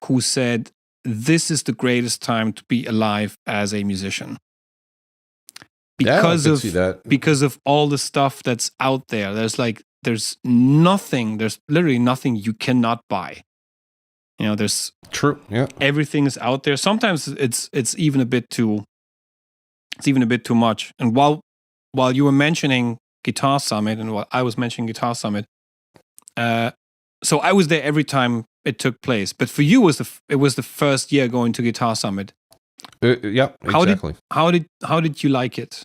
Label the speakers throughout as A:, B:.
A: who said, this is the greatest time to be alive as a musician. Because of all the stuff that's out there. There's literally nothing you cannot buy. There's
B: true. Yeah.
A: Everything is out there. Sometimes it's even a bit too much. And while you were mentioning Guitar Summit and while I was mentioning Guitar Summit, so I was there every time it took place. But for you, it was the first year going to Guitar Summit.
B: Yeah, exactly.
A: How did you like it?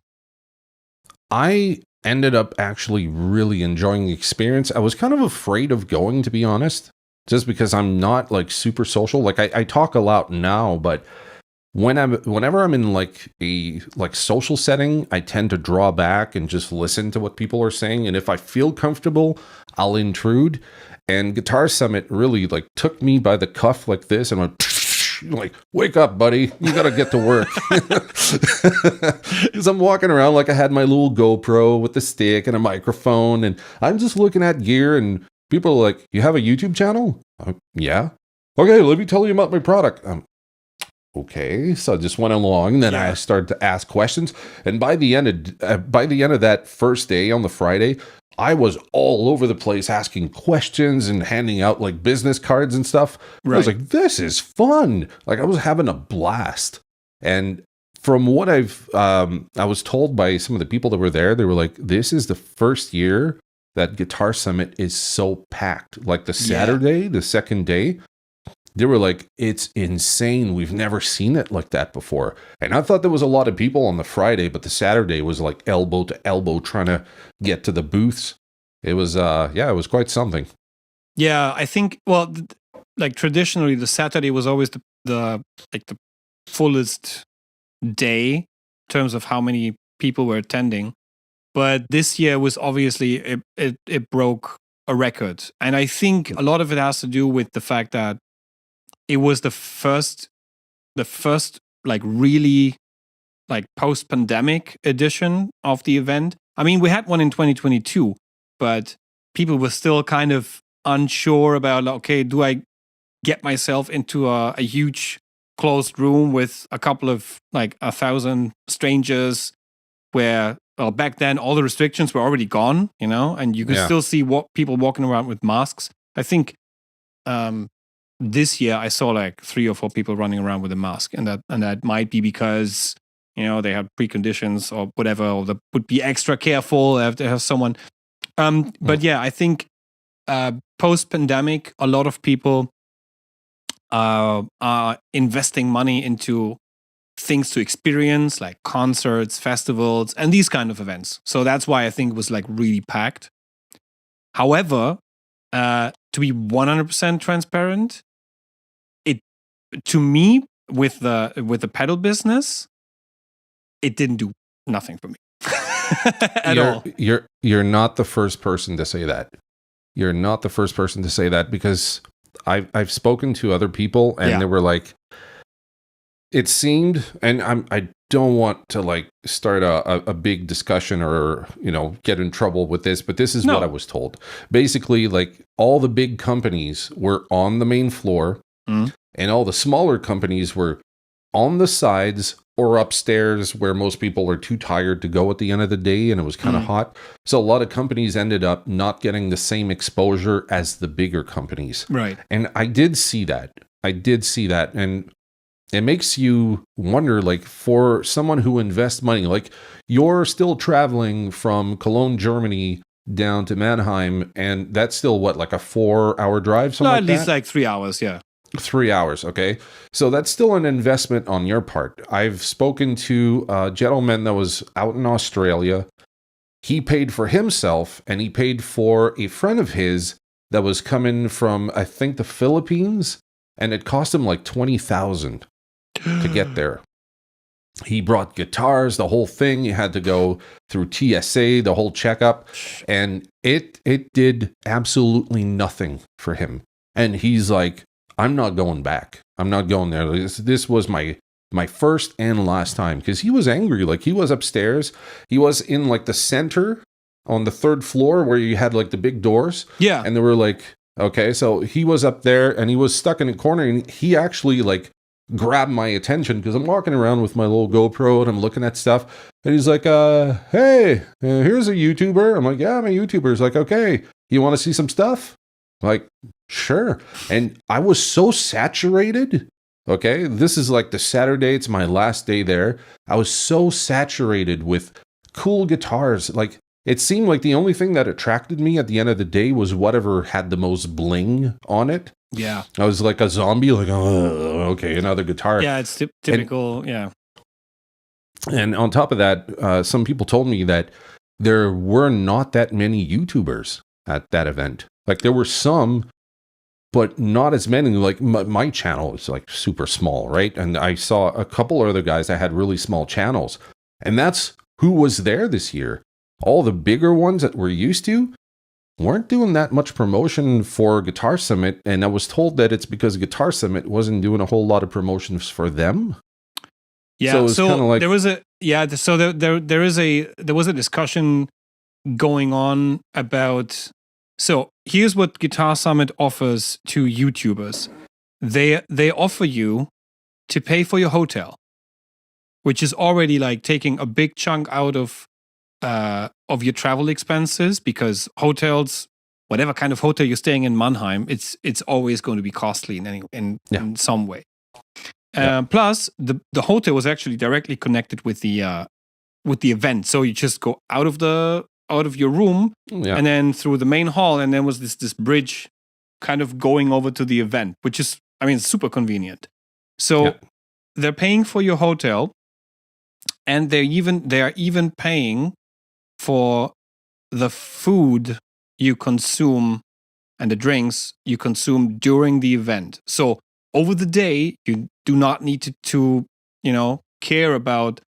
B: I ended up actually really enjoying the experience. I was kind of afraid of going, to be honest, just because I'm not like super social. Like I talk a lot now, but whenever I'm in like a social setting, I tend to draw back and just listen to what people are saying. And if I feel comfortable, I'll intrude. And Guitar Summit really like took me by the cuff like this and went, like, wake up, buddy. You got to get to work. Because I'm walking around like I had my little GoPro with the stick and a microphone. And I'm just looking at gear and people are like, you have a YouTube channel? Yeah. Okay, let me tell you about my product. Okay, so I just went along, and then I started to ask questions. And by the end of that first day on the Friday, I was all over the place asking questions and handing out like business cards and stuff. Right. I was like, this is fun. Like I was having a blast. And from what I was told by some of the people that were there, they were like, this is the first year that Guitar Summit is so packed. Like the Saturday, the second day, they were like, it's insane. We've never seen it like that before. And I thought there was a lot of people on the Friday, but the Saturday was like elbow to elbow trying to get to the booths. It was, it was quite something.
A: Yeah, I think, well, like traditionally, the Saturday was always the fullest day in terms of how many people were attending. But this year was obviously, it broke a record. And I think a lot of it has to do with the fact that it was the first like really like post-pandemic edition of the event. I mean, we had one in 2022, but people were still kind of unsure about, okay, do I get myself into a huge closed room with a couple of like 1,000 strangers where, well, back then all the restrictions were already gone, and you could still see people walking around with masks. I think this year I saw like 3 or 4 people running around with a mask, and that might be because they had preconditions or whatever, or they would be extra careful if they have someone. But yeah, I think post-pandemic, a lot of people are investing money into things to experience, like concerts, festivals, and these kind of events. So that's why I think it was like really packed. However, to be 100% transparent, to me, with the pedal business, it didn't do nothing for me at all.
B: You're not the first person to say that. You're not the first person to say that, because I've spoken to other people and they were like, it seemed, and I don't want to like start a big discussion or get in trouble with this, but this is what I was told. Basically, like all the big companies were on the main floor. And all the smaller companies were on the sides or upstairs where most people are too tired to go at the end of the day, and it was kind of hot. So a lot of companies ended up not getting the same exposure as the bigger companies.
A: Right.
B: And I did see that. And it makes you wonder, like, for someone who invests money, like you're still traveling from Cologne, Germany down to Mannheim, and that's still what, like a 4-hour drive?
A: No, at least like 3 hours, yeah.
B: 3 hours, okay? So that's still an investment on your part. I've spoken to a gentleman that was out in Australia. He paid for himself, and he paid for a friend of his that was coming from, I think, the Philippines, and it cost him like $20,000 to get there. He brought guitars, the whole thing. You had to go through TSA, the whole checkup, and it did absolutely nothing for him. And he's like, I'm not going back. I'm not going there. This was my first and last time, because he was angry. Like, he was upstairs. He was in like the center on the 3rd floor where you had like the big doors.
A: Yeah.
B: And they were like, Okay, so he was up there and he was stuck in a corner, and he actually like grabbed my attention because I'm walking around with my little GoPro and I'm looking at stuff. And he's like, hey, here's a YouTuber. I'm like, yeah, I'm a YouTuber. He's like, okay, you want to see some stuff? I'm like, sure. And I was so saturated. Okay, this is like the Saturday. It's my last day there. I was so saturated with cool guitars. Like, it seemed like the only thing that attracted me at the end of the day was whatever had the most bling on it.
A: Yeah.
B: I was like a zombie, like, oh, okay, another guitar.
A: Yeah, it's typical. Yeah.
B: And on top of that, some people told me that there were not that many YouTubers at that event. Like, there were some, but not as many. Like, my channel is like super small, right? And I saw a couple other guys that had really small channels. And that's who was there this year. All the bigger ones that we're used to weren't doing that much promotion for Guitar Summit, and I was told that it's because Guitar Summit wasn't doing a whole lot of promotions for them.
A: Yeah,
B: so like,
A: there was a there was a discussion going on about. So here's what Guitar Summit offers to YouTubers. They offer you to pay for your hotel, which is already like taking a big chunk out of your travel expenses, because hotels, whatever kind of hotel you're staying in Mannheim, it's always going to be costly in some way. Plus, the hotel was actually directly connected with the event, so you just go out of your room and then through the main hall, and then was this bridge kind of going over to the event, which is, I mean, super convenient. So they're paying for your hotel, and they are even paying for the food you consume and the drinks you consume during the event. So over the day, you do not need to care about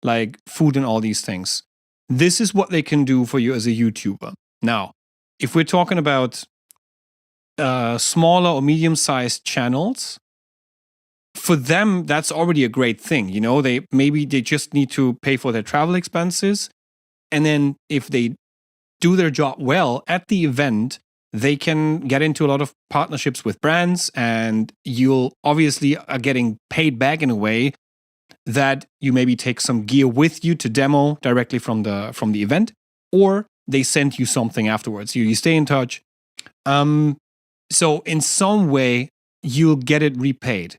A: like food and all these things. This is what they can do for you as a YouTuber. Now, if we're talking about smaller or medium-sized channels, for them, that's already a great thing. They just need to pay for their travel expenses. And then if they do their job well at the event, they can get into a lot of partnerships with brands, and you'll obviously are getting paid back in a way that you maybe take some gear with you to demo directly from the event, or they send you something afterwards. You stay in touch. So in some way, you'll get it repaid.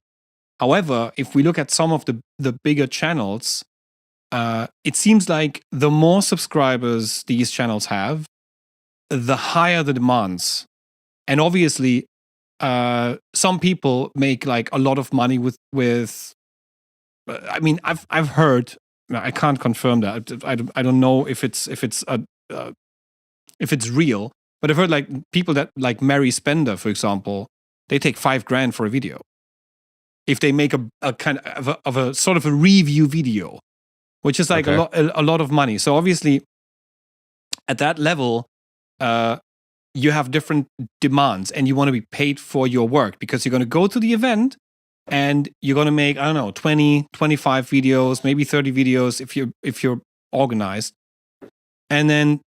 A: However, if we look at some of the bigger channels, it seems like the more subscribers these channels have, the higher the demands. And obviously, some people make like a lot of money with. I mean, I've heard. I can't confirm that. I don't know if it's real, but I've heard like people that like Mary Spender, for example, they take $5,000 for a video. If they make a kind of a sort of a review video, which is like a lot of money. So obviously, at that level, you have different demands, and you want to be paid for your work, because you're going to go to the event and you're going to make, I don't know, 20, 25 videos, maybe 30 videos if you're organized. And then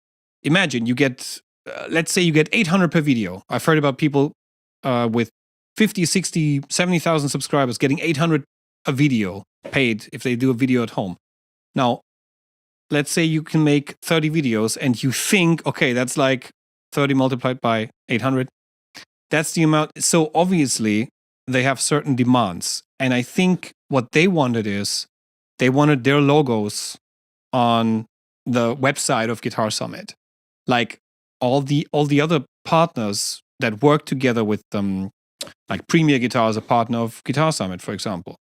A: imagine you get, let's say you get 800 per video. I've heard about people with 50, 60, 70,000 subscribers getting 800 a video paid if they do a video at home. Now, let's say you can make 30 videos and you think, okay, that's like 30 multiplied by 800. That's the amount. So obviously, they have certain demands. And I think what they wanted is they wanted their logos on the website of Guitar Summit. Like all the other partners that work together with them, like Premier Guitar is a partner of Guitar Summit, for example.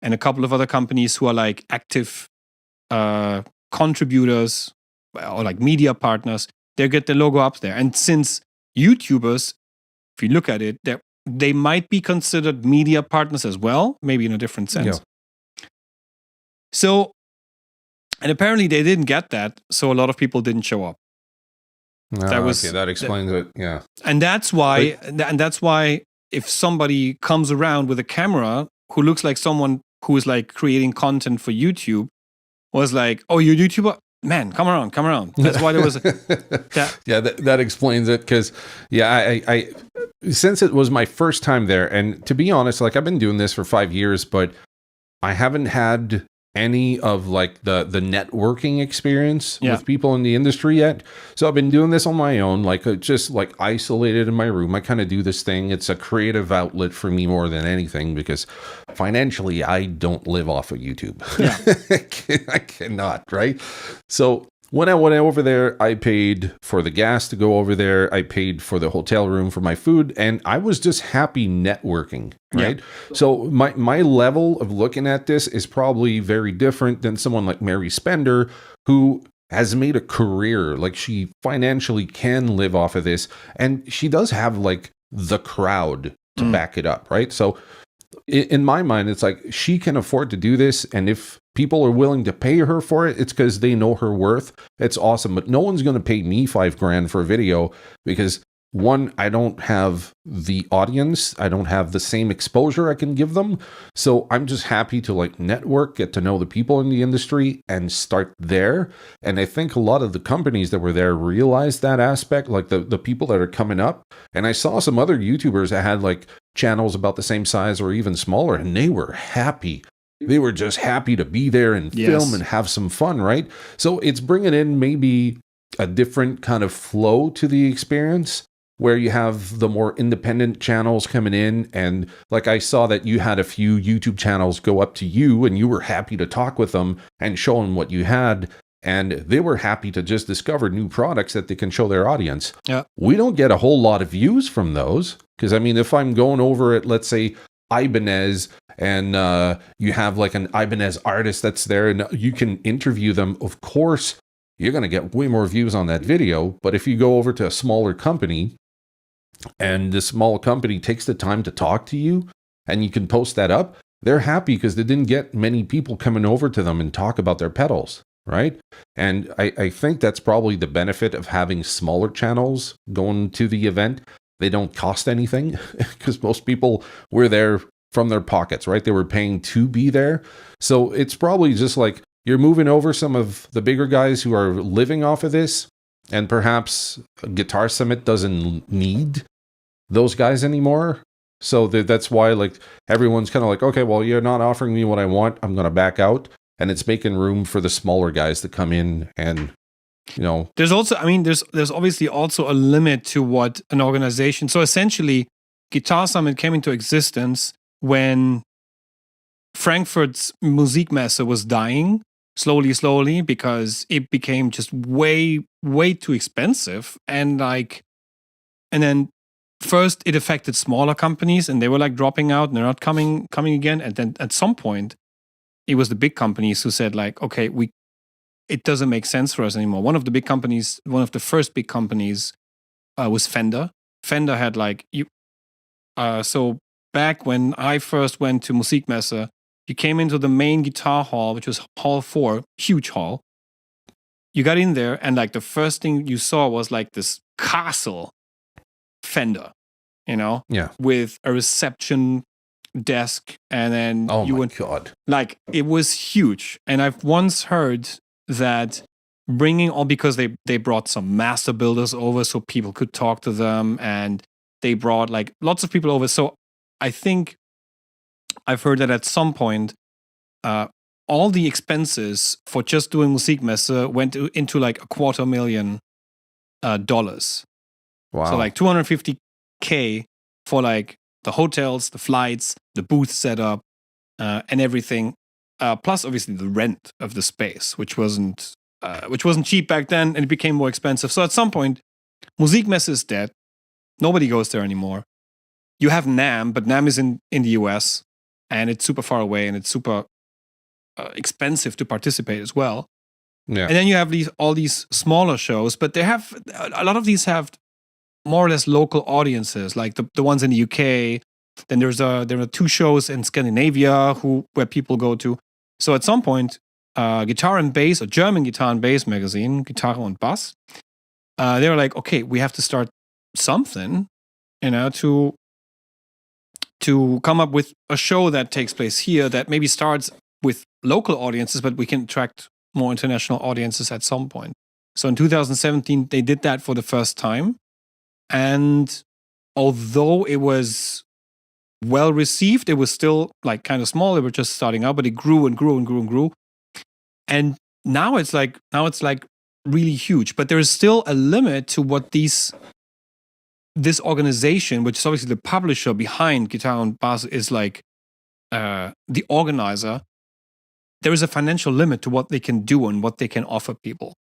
A: And a couple of other companies who are like active contributors or like media partners, they get the logo up there. And since YouTubers, if you look at it, they might be considered media partners as well, maybe in a different sense. Yeah. So, and apparently they didn't get that, so a lot of people didn't show up.
B: That explains it. Yeah,
A: and that's why if somebody comes around with a camera who looks like someone who is like creating content for YouTube, was like, "Oh, you're a YouTuber? man, come around. That's why there was that.
B: Yeah, that explains it. Because I since it was my first time there, and to be honest, like I've been doing this for 5 years, but I haven't had any of like the networking experience with people in the industry yet. So I've been doing this on my own, like just like isolated in my room. I kind of do this thing. It's a creative outlet for me more than anything, because financially I don't live off of YouTube. I cannot, right? So when I went over there, I paid for the gas to go over there. I paid for the hotel room for my food, and I was just happy networking, right? Yeah. So my level of looking at this is probably very different than someone like Mary Spender, who has made a career. Like, she financially can live off of this, and she does have like the crowd to back it up, right? So in my mind, it's like she can afford to do this, and if people are willing to pay her for it, it's because they know her worth. It's awesome, but no one's going to pay me $5,000 for a video, because one, I don't have the audience, I don't have the same exposure I can give them. So I'm just happy to like network, get to know the people in the industry, and start there. And I think a lot of the companies that were there realized that aspect, like the people that are coming up. And I saw some other YouTubers that had like channels about the same size or even smaller, and they were happy. They were just happy to be there and film and have some fun, right? So it's bringing in maybe a different kind of flow to the experience, where you have the more independent channels coming in. And like, I saw that you had a few YouTube channels go up to you, and you were happy to talk with them and show them what you had. And they were happy to just discover new products that they can show their audience. Yeah. We don't get a whole lot of views from those, because I mean, if I'm going over at, let's say, Ibanez, and you have like an Ibanez artist that's there, and you can interview them, of course you're going to get way more views on that video. But if you go over to a smaller company, and the small company takes the time to talk to you, and you can post that up, they're happy because they didn't get many people coming over to them and talk about their pedals, right? And I think that's probably the benefit of having smaller channels going to the event. They don't cost anything, because most people were there from their pockets, right? They were paying to be there. So it's probably just like you're moving over some of the bigger guys who are living off of this, and perhaps Guitar Summit doesn't need those guys anymore. So that's why like everyone's kind of like, okay, well, you're not offering me what I want, I'm going to back out. And it's making room for the smaller guys to come in. And you know,
A: there's also, I mean, there's obviously also a limit to what an organization. So essentially, Guitar Summit came into existence when Frankfurt's Musikmesse was dying slowly, because it became just way too expensive. And then first it affected smaller companies, and they were like dropping out, and they're not coming again. And then at some point, it was the big companies who said like, okay, it doesn't make sense for us anymore. One of the first big companies was Fender. Fender had like so back when I first went to Musikmesse, you came into the main guitar hall, which was Hall 4, huge hall. You got in there, and like the first thing you saw was like this castle Fender, you know, with a reception desk, and then
B: God,
A: like it was huge. And I've once heard that because they brought some master builders over so people could talk to them, and they brought like lots of people over. So I think I've heard that at some point, all the expenses for just doing Musikmesse went into like $250,000.
B: Wow.
A: So like $250K for like the hotels, the flights, the booth setup, and everything. Plus obviously the rent of the space, which wasn't cheap back then, and it became more expensive. So at some point, Musikmesse is dead. Nobody goes there anymore. You have NAMM, but NAMM is in the US, and it's super far away, and it's super expensive to participate as well. Yeah. And then you have all these smaller shows, but they have a lot of these have more or less local audiences, like the ones in the UK. Then there are 2 shows in Scandinavia where people go to. So at some point, Guitar and Bass, or German Guitar and Bass magazine, Gitarre und Bass, they were like, okay, we have to start something, you know, to come up with a show that takes place here that maybe starts with local audiences, but we can attract more international audiences at some point. So in 2017, they did that for the first time. And although it was well received, it was still like kind of small. They were just starting out, but it grew and grew and grew and grew. And now it's like really huge. But there is still a limit to what this organization, which is obviously the publisher behind Guitar und Bass, is like the organizer. There is a financial limit to what they can do and what they can offer people.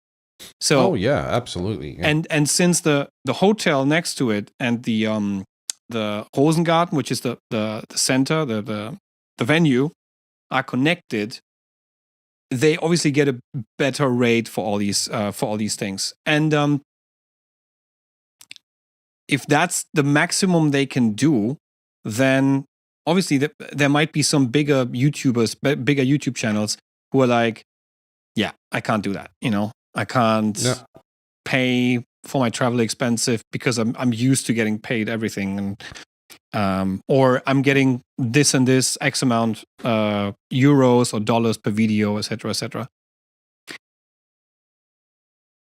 A: So,
B: oh yeah, absolutely. Yeah.
A: And since the hotel next to it and the Rosengarten, which is the center, the venue, are connected, they obviously get a better rate for all these things. And if that's the maximum they can do, then obviously there might be some bigger YouTubers, bigger YouTube channels who are like, yeah, I can't do that. I can't pay for my travel expensive because I'm used to getting paid everything, and or I'm getting this and this X amount euros or dollars per video, etc., etc.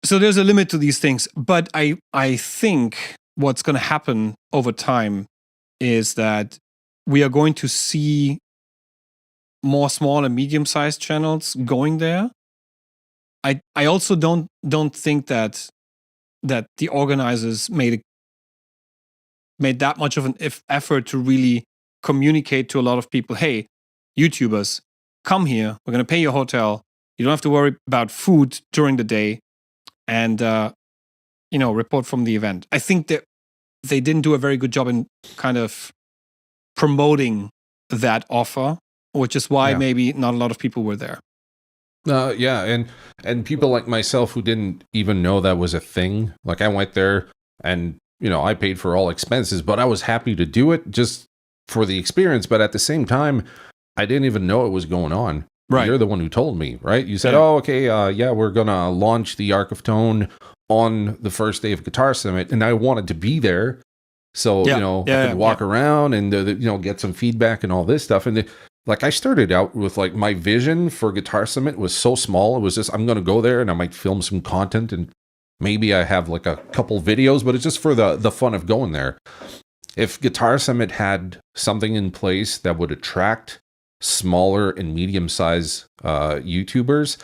A: So there's a limit to these things, but I think what's going to happen over time is that we are going to see more small and medium-sized channels going there. I also don't think that the organizers made that much of an effort to really communicate to a lot of people, hey, YouTubers, come here. We're going to pay your hotel. You don't have to worry about food during the day, and report from the event. I think that they didn't do a very good job in kind of promoting that offer, which is why maybe not a lot of people were there.
B: Yeah, and people like myself who didn't even know that was a thing. Like I went there and, I paid for all expenses, but I was happy to do it just for the experience. But at the same time, I didn't even know it was going on.
A: Right.
B: You're the one who told me, right? You said, oh, okay, we're going to launch the Arc of Tone on the first day of Guitar Summit. And I wanted to be there. So, I could walk around and, get some feedback and all this stuff. And like I started out with like my vision for Guitar Summit was so small. It was just, I'm going to go there and I might film some content and maybe I have like a couple videos, but it's just for the fun of going there. If Guitar Summit had something in place that would attract smaller and medium-sized YouTubers,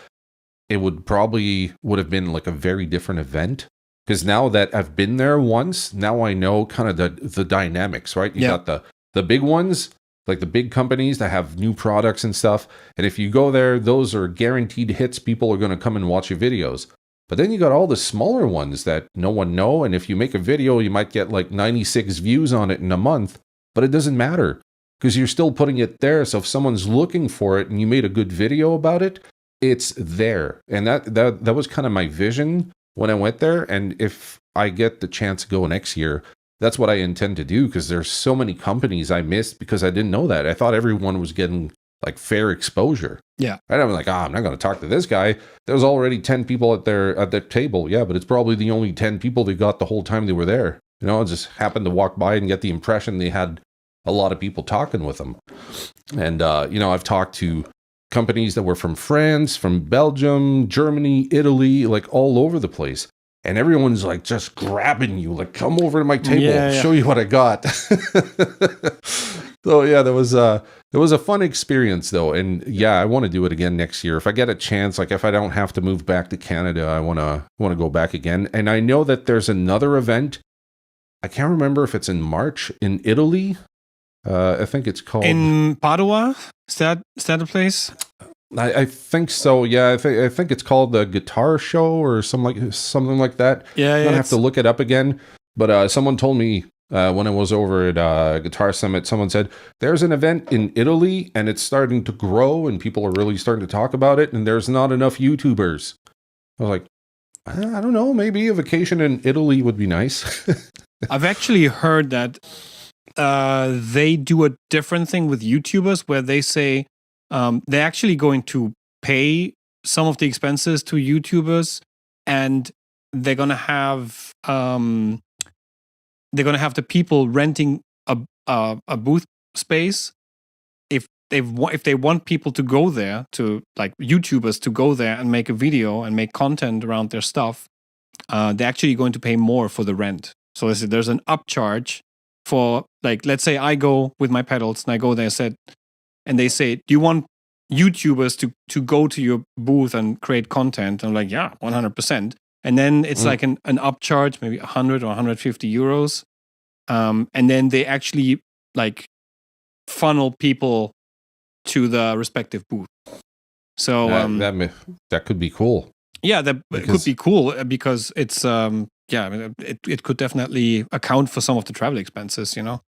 B: it would have been like a very different event. Because now that I've been there once, now I know kind of the dynamics, right? You got the big ones, like the big companies that have new products and stuff. And if you go there, those are guaranteed hits. People are going to come and watch your videos. But then you got all the smaller ones that no one know. And if you make a video, you might get like 96 views on it in a month. But it doesn't matter because you're still putting it there. So if someone's looking for it and you made a good video about it, it's there. And that was kind of my vision when I went there. And if I get the chance to go next year, that's what I intend to do, because there's so many companies I missed because I didn't know that. I thought everyone was getting like fair exposure.
A: Yeah.
B: And I'm like, I'm not going to talk to this guy. There was already 10 people at their table. Yeah, but it's probably the only 10 people they got the whole time they were there. I just happened to walk by and get the impression they had a lot of people talking with them. And, I've talked to companies that were from France, from Belgium, Germany, Italy, like all over the place. And everyone's like just grabbing you, like, come over to my table, show you what I got. So yeah, there was a fun experience though. And yeah, I want to do it again next year. If I get a chance, like if I don't have to move back to Canada, I want to go back again. And I know that there's another event. I can't remember if it's in March in Italy. I think it's called
A: in Padua. Is that a place?
B: I think so. Yeah, I think it's called the Guitar Show or something like that.
A: Yeah,
B: I'm gonna have to look it up again. But someone told me when I was over at Guitar Summit, someone said there's an event in Italy and it's starting to grow and people are really starting to talk about it. And there's not enough YouTubers. I was like, I don't know. Maybe a vacation in Italy would be nice.
A: I've actually heard that they do a different thing with YouTubers where they say they're actually going to pay some of the expenses to YouTubers, and they're gonna have the people renting a booth space if if they want people to go there, to like YouTubers to go there and make a video and make content around their stuff, they're actually going to pay more for the rent. So there's an upcharge for, like, let's say I go with my pedals and I go there and they say, do you want YouTubers to go to your booth and create content? I'm like, yeah, 100%. And then it's like an upcharge, maybe 100 or 150 euros. And then they actually like funnel people to the respective booth. So
B: that could be cool.
A: Yeah, it could be cool because it's it could definitely account for some of the travel expenses, you know.